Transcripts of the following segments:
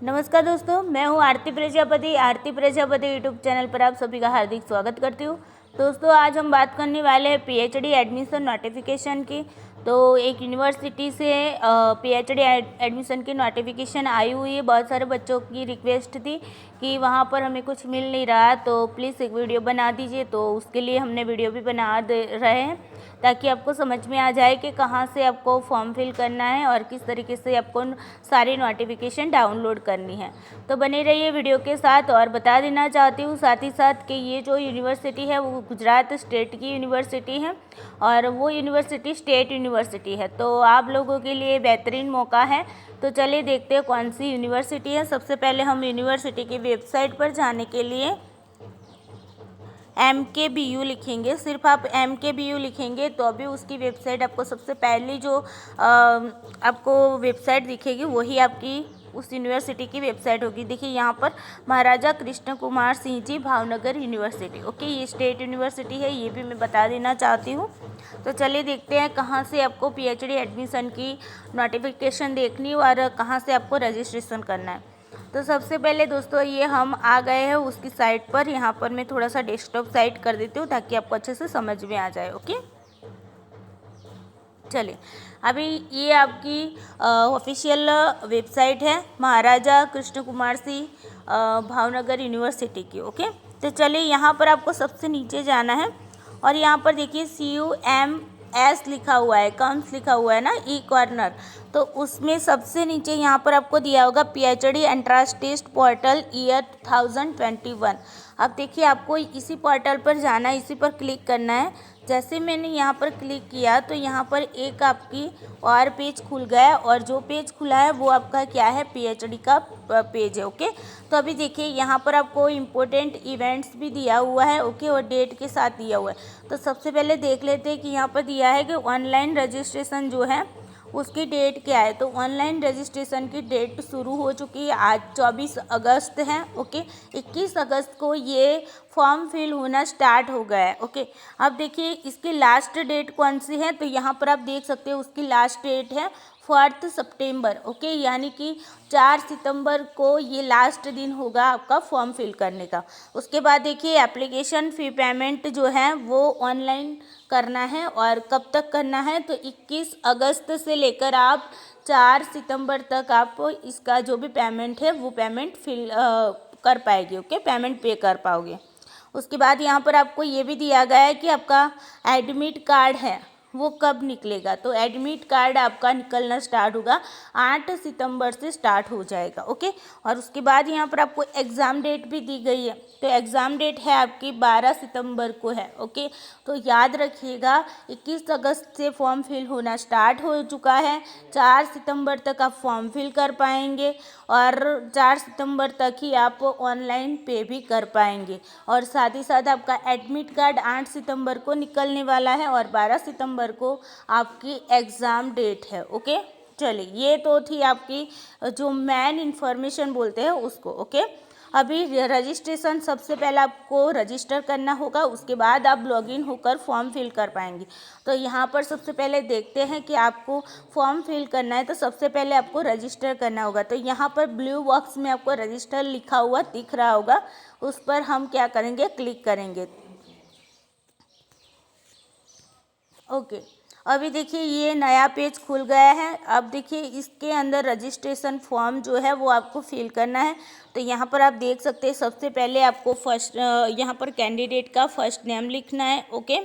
नमस्कार दोस्तों, मैं हूँ आरती प्रजापति यूट्यूब चैनल पर आप सभी का हार्दिक स्वागत करती हूँ। दोस्तों, आज हम बात करने वाले हैं पीएचडी एडमिशन नोटिफिकेशन की। तो एक यूनिवर्सिटी से पीएचडी एडमिशन की नोटिफिकेशन आई हुई है। बहुत सारे बच्चों की रिक्वेस्ट थी कि वहाँ पर हमें कुछ मिल नहीं रहा, तो प्लीज़ एक वीडियो बना दीजिए। तो उसके लिए हमने वीडियो भी बना दे रहे हैं ताकि आपको समझ में आ जाए कि कहाँ से आपको फॉर्म फिल करना है और किस तरीके से आपको सारी नोटिफिकेशन डाउनलोड करनी है। तो बने रहिए वीडियो के साथ। और बता देना चाहती हूँ साथ ही साथ कि ये जो यूनिवर्सिटी है वो गुजरात स्टेट की यूनिवर्सिटी है और वो यूनिवर्सिटी स्टेट यूनिवर्सिटी है। तो आप लोगों के लिए बेहतरीन मौका है। तो चलिए देखते हैं कौन सी यूनिवर्सिटी है। सबसे पहले हम यूनिवर्सिटी की वेबसाइट पर जाने के लिए MKBU लिखेंगे। सिर्फ आप MKBU लिखेंगे तो अभी उसकी वेबसाइट आपको सबसे पहली जो आपको वेबसाइट दिखेगी वही आपकी उस यूनिवर्सिटी की वेबसाइट होगी। देखिए यहाँ पर महाराजा कृष्ण कुमार सिंह जी भावनगर यूनिवर्सिटी, ओके, ये स्टेट यूनिवर्सिटी है, ये भी मैं बता देना चाहती हूँ। तो चलिए देखते हैं कहाँ से आपको पीएचडी एडमिशन की नोटिफिकेशन देखनी है और कहाँ से आपको रजिस्ट्रेशन करना है। तो सबसे पहले दोस्तों ये हम आ गए हैं उसकी साइट पर। यहाँ पर मैं थोड़ा सा डेस्कटॉप साइट कर देती हूँ ताकि आपको अच्छे से समझ में आ जाए। ओके, चलिए अभी ये आपकी ऑफिशियल वेबसाइट है महाराजा कृष्ण कुमार सिंह भावनगर यूनिवर्सिटी की। ओके, तो चलिए यहाँ पर आपको सबसे नीचे जाना है और यहाँ पर देखिए CUMS लिखा हुआ है, कम्स लिखा हुआ है ना, ई कॉर्नर। तो उसमें सबसे नीचे यहाँ पर आपको दिया होगा PhD entrance test portal year 2021। अब देखिए आपको इसी पोर्टल पर जाना है, इसी पर क्लिक करना है। जैसे मैंने यहाँ पर क्लिक किया तो यहाँ पर एक आपकी और पेज खुल गया और जो पेज खुला है वो आपका क्या है, पीएचडी का पेज है। ओके, तो अभी देखिए यहाँ पर आपको इम्पोर्टेंट इवेंट्स भी दिया हुआ है, ओके, और डेट के साथ दिया हुआ है। तो सबसे पहले देख लेते हैं कि यहाँ पर दिया है कि ऑनलाइन रजिस्ट्रेशन जो है उसकी डेट क्या है। तो ऑनलाइन रजिस्ट्रेशन की डेट शुरू हो चुकी है, आज 24 अगस्त है। ओके, 21 अगस्त को ये फॉर्म फिल होना स्टार्ट हो गया है। ओके, अब देखिए इसकी लास्ट डेट कौन सी है, तो यहाँ पर आप देख सकते हो उसकी लास्ट डेट है 4 सितंबर। ओके, यानी कि 4 सितंबर को ये लास्ट दिन होगा आपका फॉर्म फिल करने का। उसके बाद देखिए एप्लीकेशन फ़ी पेमेंट जो है वो ऑनलाइन करना है और कब तक करना है, तो 21 अगस्त से लेकर आप 4 सितंबर तक आप इसका जो भी पेमेंट है वो पेमेंट फिल कर पाएंगे। ओके, पेमेंट पे कर पाओगे। उसके बाद यहाँ पर आपको ये भी दिया गया है कि आपका एडमिट कार्ड है वो कब निकलेगा। तो एडमिट कार्ड आपका निकलना स्टार्ट होगा 8 सितंबर से स्टार्ट हो जाएगा। ओके, और उसके बाद यहाँ पर आपको एग्ज़ाम डेट भी दी गई है। तो एग्ज़ाम डेट है आपकी 12 सितंबर को है। ओके, तो याद रखिएगा 21 अगस्त से फॉर्म फिल होना स्टार्ट हो चुका है, 4 सितंबर तक आप फॉर्म फिल कर पाएंगे और 4 सितंबर तक ही आप ऑनलाइन पे भी कर पाएंगे। और साथ ही साथ आपका एडमिट कार्ड 8 सितंबर को निकलने वाला है और 12 सितंबर को आपकी एग्ज़ाम डेट है। ओके, चलिए ये तो थी आपकी जो मेन इन्फॉर्मेशन बोलते हैं उसको। ओके, अभी रजिस्ट्रेशन सबसे पहले आपको रजिस्टर करना होगा, उसके बाद आप लॉगिन होकर फॉर्म फिल कर पाएंगे। तो यहाँ पर सबसे पहले देखते हैं कि आपको फॉर्म फिल करना है तो सबसे पहले आपको रजिस्टर करना होगा। तो यहाँ पर ब्लू बॉक्स में आपको रजिस्टर लिखा हुआ दिख रहा होगा, उस पर हम क्या करेंगे, क्लिक करेंगे। ओके, अभी देखिए ये नया पेज खुल गया है। अब देखिए इसके अंदर रजिस्ट्रेशन फॉर्म जो है वो आपको फिल करना है। तो यहाँ पर आप देख सकते हैं सबसे पहले आपको यहाँ पर कैंडिडेट का फर्स्ट नेम लिखना है। ओके,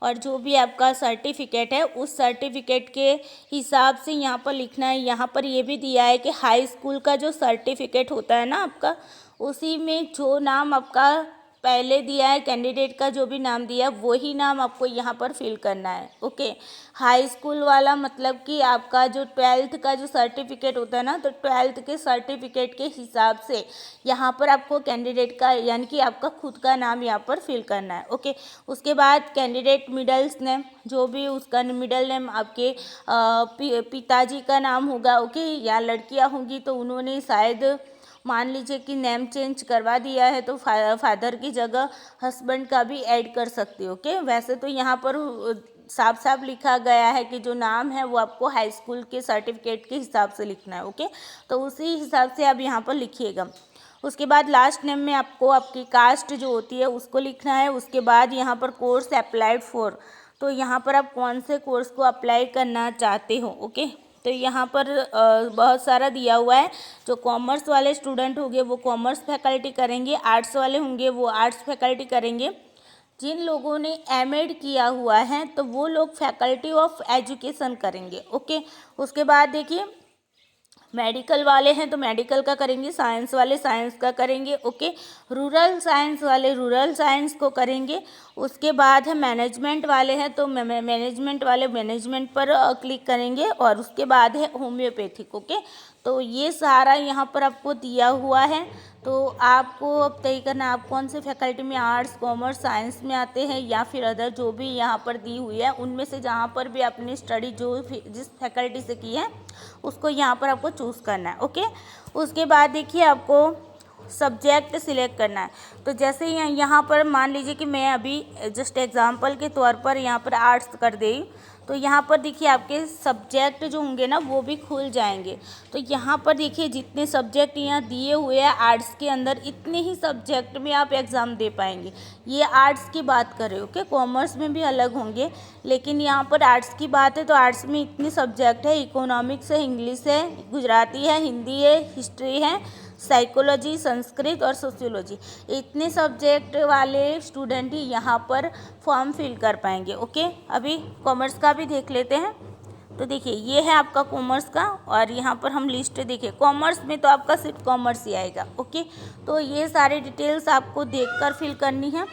और जो भी आपका सर्टिफिकेट है उस सर्टिफिकेट के हिसाब से यहाँ पर लिखना है। यहाँ पर ये भी दिया है कि हाई स्कूल का जो सर्टिफिकेट होता है ना आपका, उसी में जो नाम आपका पहले दिया है, कैंडिडेट का जो भी नाम दिया है वही नाम आपको यहाँ पर फिल करना है। ओके, हाई स्कूल वाला मतलब कि आपका जो 12th का जो सर्टिफिकेट होता है ना, तो 12th के सर्टिफिकेट के हिसाब से यहाँ पर आपको कैंडिडेट का यानी कि आपका खुद का नाम यहाँ पर फिल करना है। ओके, उसके बाद कैंडिडेट मिडल्स नेम, जो भी उसका मिडल नेम आपके पिताजी का नाम होगा। ओके, या लड़कियाँ होंगी तो उन्होंने शायद मान लीजिए कि नेम चेंज करवा दिया है तो फादर की जगह हस्बैंड का भी ऐड कर सकते हो। ओके, वैसे तो यहाँ पर साफ साफ लिखा गया है कि जो नाम है वो आपको हाई स्कूल के सर्टिफिकेट के हिसाब से लिखना है। ओके, तो उसी हिसाब से आप यहाँ पर लिखिएगा। उसके बाद लास्ट नेम में आपको आपकी कास्ट जो होती है उसको लिखना है। उसके बाद यहाँ पर कोर्स अप्लाइड फॉर, तो यहाँ पर आप कौन से कोर्स को अप्लाई करना चाहते हो। ओके, तो यहाँ पर बहुत सारा दिया हुआ है। जो कॉमर्स वाले स्टूडेंट होंगे वो कॉमर्स फैकल्टी करेंगे, आर्ट्स वाले होंगे वो आर्ट्स फैकल्टी करेंगे। जिन लोगों ने एमएड किया हुआ है तो वो लोग फैकल्टी ऑफ एजुकेशन करेंगे। ओके, उसके बाद देखिए मेडिकल वाले हैं तो मेडिकल का करेंगे, साइंस वाले साइंस का करेंगे। ओके, रूरल साइंस वाले रूरल साइंस को करेंगे। उसके बाद है मैनेजमेंट वाले हैं तो मैनेजमेंट वाले मैनेजमेंट पर क्लिक करेंगे। और उसके बाद है होम्योपैथिक। ओके, तो ये सारा यहाँ पर आपको दिया हुआ है। तो आपको अब तय करना है आप कौन से फैकल्टी में, आर्ट्स कॉमर्स साइंस में आते हैं या फिर अदर जो भी यहाँ पर दी हुई है उनमें से जहाँ पर भी आपने स्टडी जिस फैकल्टी से की है उसको यहाँ पर आपको चूज़ करना है। ओके, उसके बाद देखिए आपको सब्जेक्ट सिलेक्ट करना है। तो जैसे यहाँ पर मान लीजिए कि मैं अभी जस्ट एग्जांपल के तौर पर यहाँ पर आर्ट्स कर दी, तो यहाँ पर देखिए आपके सब्जेक्ट जो होंगे ना वो भी खुल जाएंगे। तो यहाँ पर देखिए जितने सब्जेक्ट यहाँ दिए हुए हैं आर्ट्स के अंदर, इतने ही सब्जेक्ट में आप एग्ज़ाम दे पाएंगे। ये आर्ट्स की बात करें। ओके, कॉमर्स में भी अलग होंगे लेकिन यहाँ पर आर्ट्स की बात है तो आर्ट्स में इतने सब्जेक्ट है, इकोनॉमिक्स है, इंग्लिश है, गुजराती है, हिंदी है, हिस्ट्री है, साइकोलॉजी, संस्कृत और सोशियोलॉजी। इतने सब्जेक्ट वाले स्टूडेंट ही यहाँ पर फॉर्म फिल कर पाएंगे। ओके, अभी कॉमर्स का भी देख लेते हैं। तो देखिए ये है आपका कॉमर्स का और यहाँ पर हम लिस्ट देखिए कॉमर्स में तो आपका सिर्फ कॉमर्स ही आएगा। ओके, तो ये सारी डिटेल्स आपको देखकर फिल करनी है।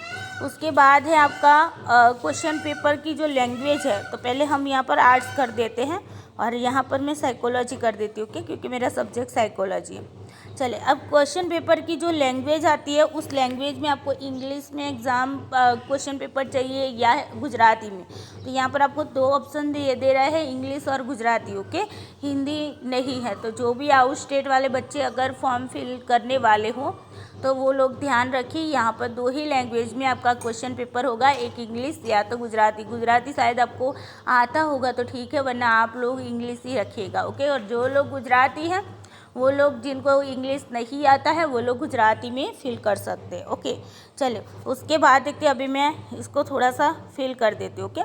उसके बाद है आपका क्वेश्चन पेपर की जो लैंग्वेज है, तो पहले हम यहाँ पर आर्ट्स कर देते हैं और यहाँ पर मैं साइकोलॉजी कर देती हूँ। ओके, क्योंकि मेरा सब्जेक्ट साइकोलॉजी है। चले, अब क्वेश्चन पेपर की जो लैंग्वेज आती है उस लैंग्वेज में आपको इंग्लिश में एग्ज़ाम क्वेश्चन पेपर चाहिए या गुजराती में, तो यहाँ पर आपको दो ऑप्शन दे रहा है, इंग्लिश और गुजराती। ओके, हिंदी नहीं है। तो जो भी आउट स्टेट वाले बच्चे अगर फॉर्म फिल करने वाले हो तो वो लोग ध्यान रखिए, यहाँ पर दो ही लैंग्वेज में आपका क्वेश्चन पेपर होगा, एक इंग्लिश या तो गुजराती। गुजराती शायद आपको आता होगा तो ठीक है, वरना आप लोग इंग्लिश ही रखिएगा। ओके, और जो लोग गुजराती हैं वो लोग जिनको इंग्लिश नहीं आता है वो लोग गुजराती में फिल कर सकते हैं। ओके, चलो उसके बाद देखते हैं, अभी मैं इसको थोड़ा सा फिल कर देती हूँ। ओके,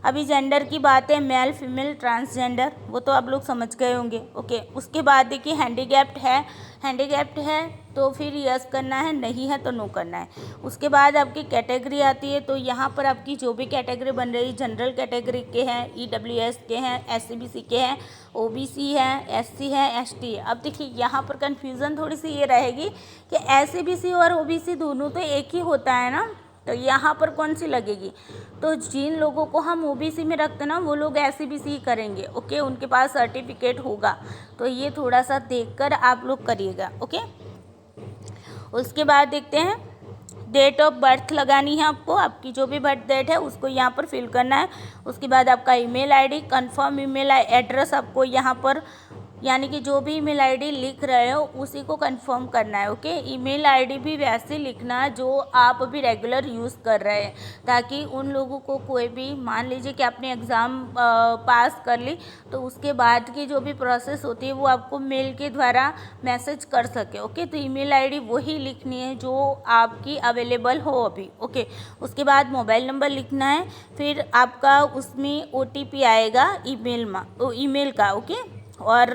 अभी जेंडर की बात है, मेल फीमेल ट्रांसजेंडर, वो तो आप लोग समझ गए होंगे। ओके, उसके बाद देखिए हैंडीकैप्ड है तो फिर यस करना है, नहीं है तो नो करना है। उसके बाद आपकी कैटेगरी आती है, तो यहाँ पर आपकी जो भी कैटेगरी बन रही है, जनरल कैटेगरी के हैं, EWS के हैं, SCBC के हैं, OBC है, SC है, ST है। अब देखिए यहाँ पर कन्फ्यूज़न थोड़ी सी ये रहेगी कि SCBC और OBC दोनों तो एक ही होता है ना, तो यहाँ पर कौन सी लगेगी। तो जिन लोगों को हम OBC में रखते ना वो लोग SCBC ही करेंगे। ओके, उनके पास सर्टिफिकेट होगा, तो ये थोड़ा सा देखकर आप लोग करिएगा। ओके, उसके बाद देखते हैं डेट ऑफ बर्थ लगानी है आपको, आपकी जो भी बर्थ डेट है उसको यहाँ पर फिल करना है। उसके बाद आपका email ID, confirm email address आपको यहाँ पर, यानी कि जो भी ईमेल आईडी लिख रहे हो उसी को कंफर्म करना है। ओके, ईमेल आईडी भी वैसे लिखना है जो आप अभी रेगुलर यूज़ कर रहे हैं, ताकि उन लोगों को कोई भी, मान लीजिए कि आपने एग्ज़ाम पास कर ली तो उसके बाद की जो भी प्रोसेस होती है वो आपको मेल के द्वारा मैसेज कर सके। ओके, तो ईमेल आईडी वही लिखनी है जो आपकी अवेलेबल हो अभी। ओके, उसके बाद मोबाइल नंबर लिखना है, फिर आपका उसमें OTP आएगा ईमेल का। ओके, और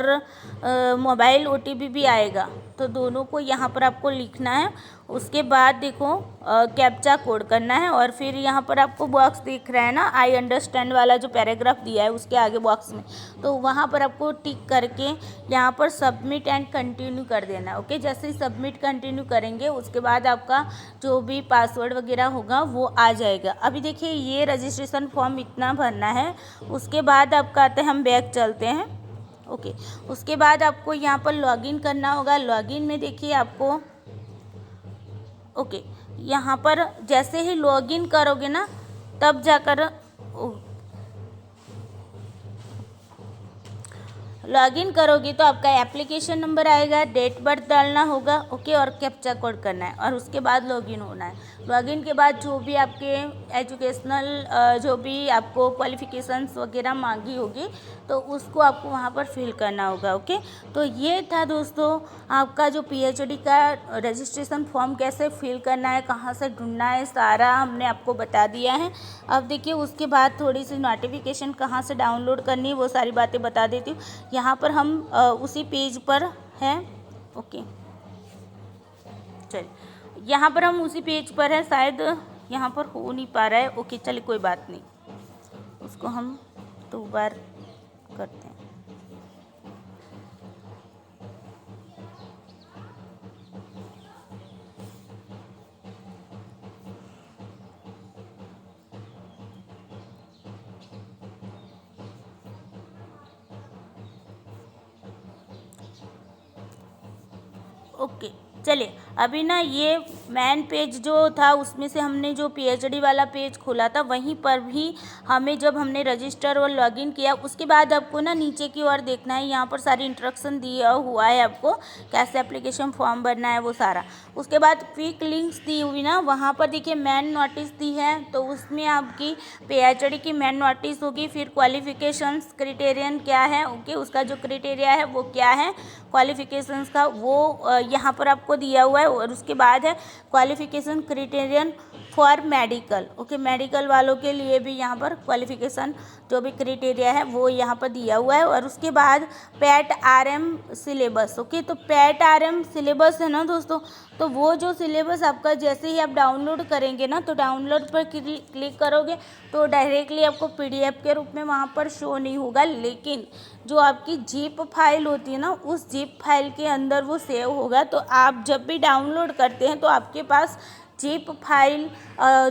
मोबाइल OTP भी आएगा, तो दोनों को यहाँ पर आपको लिखना है। उसके बाद देखो कैप्चा कोड करना है और फिर यहाँ पर आपको बॉक्स दिख रहा है ना, आई अंडरस्टैंड वाला जो पैराग्राफ दिया है उसके आगे बॉक्स में, तो वहाँ पर आपको टिक करके यहाँ पर सबमिट एंड कंटिन्यू कर देना है। ओके, जैसे ही सबमिट कंटिन्यू करेंगे उसके बाद आपका जो भी पासवर्ड वगैरह होगा वो आ जाएगा। अभी देखिए ये रजिस्ट्रेशन फॉर्म इतना भरना है, उसके बाद आपका आते हैं, हम बैक चलते हैं। ओके, उसके बाद आपको यहाँ पर लॉगिन करना होगा। लॉगिन में देखिए आपको, ओके, यहाँ पर जैसे ही लॉगिन करोगे ना तब जाकर लॉगिन करोगे तो आपका एप्लीकेशन नंबर आएगा, डेट बर्थ डालना होगा, ओके, और कैप्चा कोड करना है और उसके बाद लॉगिन होना है। लॉगिन के बाद जो भी आपके एजुकेशनल जो भी आपको क्वालिफ़िकेशंस वगैरह मांगी होगी तो उसको आपको वहाँ पर फिल करना होगा, ओके। तो ये था दोस्तों आपका जो पीएचडी का रजिस्ट्रेशन फॉर्म कैसे फिल करना है, कहाँ से ढूंढना है, सारा हमने आपको बता दिया है। अब देखिए उसके बाद थोड़ी सी नोटिफिकेशन कहाँ से डाउनलोड करनी है वो सारी बातें बता देती हूँ। यहाँ पर हम उसी पेज पर हैं, ओके, चलिए यहाँ पर हम उसी पेज पर है, शायद यहाँ पर हो नहीं पा रहा है, ओके चलिए कोई बात नहीं, उसको हम 2 बार करते हैं। ओके चलिए अभी ना ये मेन पेज जो था उसमें से हमने जो पीएचडी वाला पेज खोला था वहीं पर भी हमें जब हमने रजिस्टर और लॉगिन किया उसके बाद आपको ना नीचे की ओर देखना है, यहाँ पर सारी इंस्ट्रक्शन दिया हुआ है आपको कैसे एप्लीकेशन फॉर्म भरना है वो सारा। उसके बाद क्विक लिंक्स दी हुई ना, वहाँ पर देखिए मेन नोटिस दी है तो उसमें आपकी पीएचडी की मेन नोटिस होगी, फिर क्वालिफिकेशंस क्राइटेरियन क्या है, ओके, उसका जो क्राइटेरिया है वो क्या है क्वालिफिकेशंस का वो यहाँ पर आपको दिया हुआ है। और उसके बाद है qualification criterion for medical, okay, medical वालों के लिए भी यहाँ पर क्वालिफिकेशन जो भी क्राइटेरिया है वो यहाँ पर दिया हुआ है। और उसके बाद पैट आरएम सिलेबस, ओके, तो पैट आरएम सिलेबस है ना दोस्तों, तो वो जो सिलेबस आपका जैसे ही आप डाउनलोड करेंगे ना तो डाउनलोड पर क्लिक करोगे तो डायरेक्टली आपको पीडीएफ के रूप में वहाँ पर शो नहीं होगा, लेकिन जो आपकी जिप फाइल होती है ना उस जिप फाइल के अंदर वो सेव होगा। तो आप जब भी डाउनलोड करते हैं तो आपके पास जिप फाइल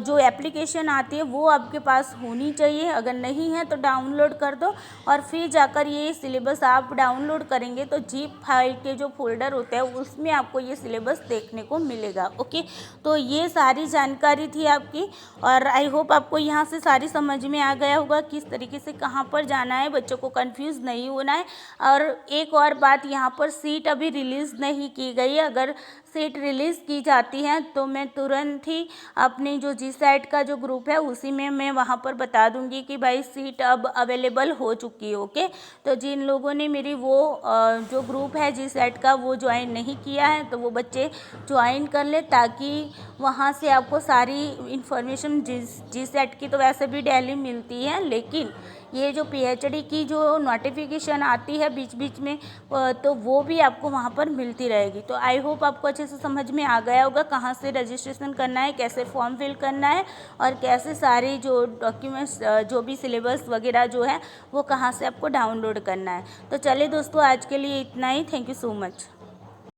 जो एप्लीकेशन आती है वो आपके पास होनी चाहिए, अगर नहीं है तो डाउनलोड कर दो और फिर जाकर ये सिलेबस आप डाउनलोड करेंगे तो जिप फाइल के जो फोल्डर होते हैं उसमें आपको ये सिलेबस देखने को मिलेगा, ओके। तो ये सारी जानकारी थी आपकी और आई होप आपको यहाँ से सारी समझ में आ गया होगा किस तरीके से कहाँ पर जाना है, बच्चों को कंफ्यूज नहीं होना है। और एक और बात, यहाँ पर सीट अभी रिलीज़ नहीं की गई है, अगर सीट रिलीज़ की जाती है तो मैं तुरंत ही अपनी जो जीसैट का जो ग्रुप है उसी में मैं वहाँ पर बता दूंगी कि भाई सीट अब अवेलेबल हो चुकी है, ओके। तो जिन लोगों ने मेरी वो जो ग्रुप है जीसैट का वो ज्वाइन नहीं किया है तो वो बच्चे ज्वाइन कर ले ताकि वहाँ से आपको सारी इन्फॉर्मेशन जीसैट की तो वैसे भी डेली मिलती है, लेकिन ये जो पीएचडी की जो नोटिफिकेशन आती है बीच बीच में तो वो भी आपको वहाँ पर मिलती रहेगी। तो आई होप आपको अच्छे से समझ में आ गया होगा कहाँ से रजिस्ट्रेशन करना है, कैसे फॉर्म फिल करना है और कैसे सारी जो डॉक्यूमेंट्स जो भी सिलेबस वगैरह जो है वो कहाँ से आपको डाउनलोड करना है। तो चलिए दोस्तों आज के लिए इतना ही, थैंक यू सो मच।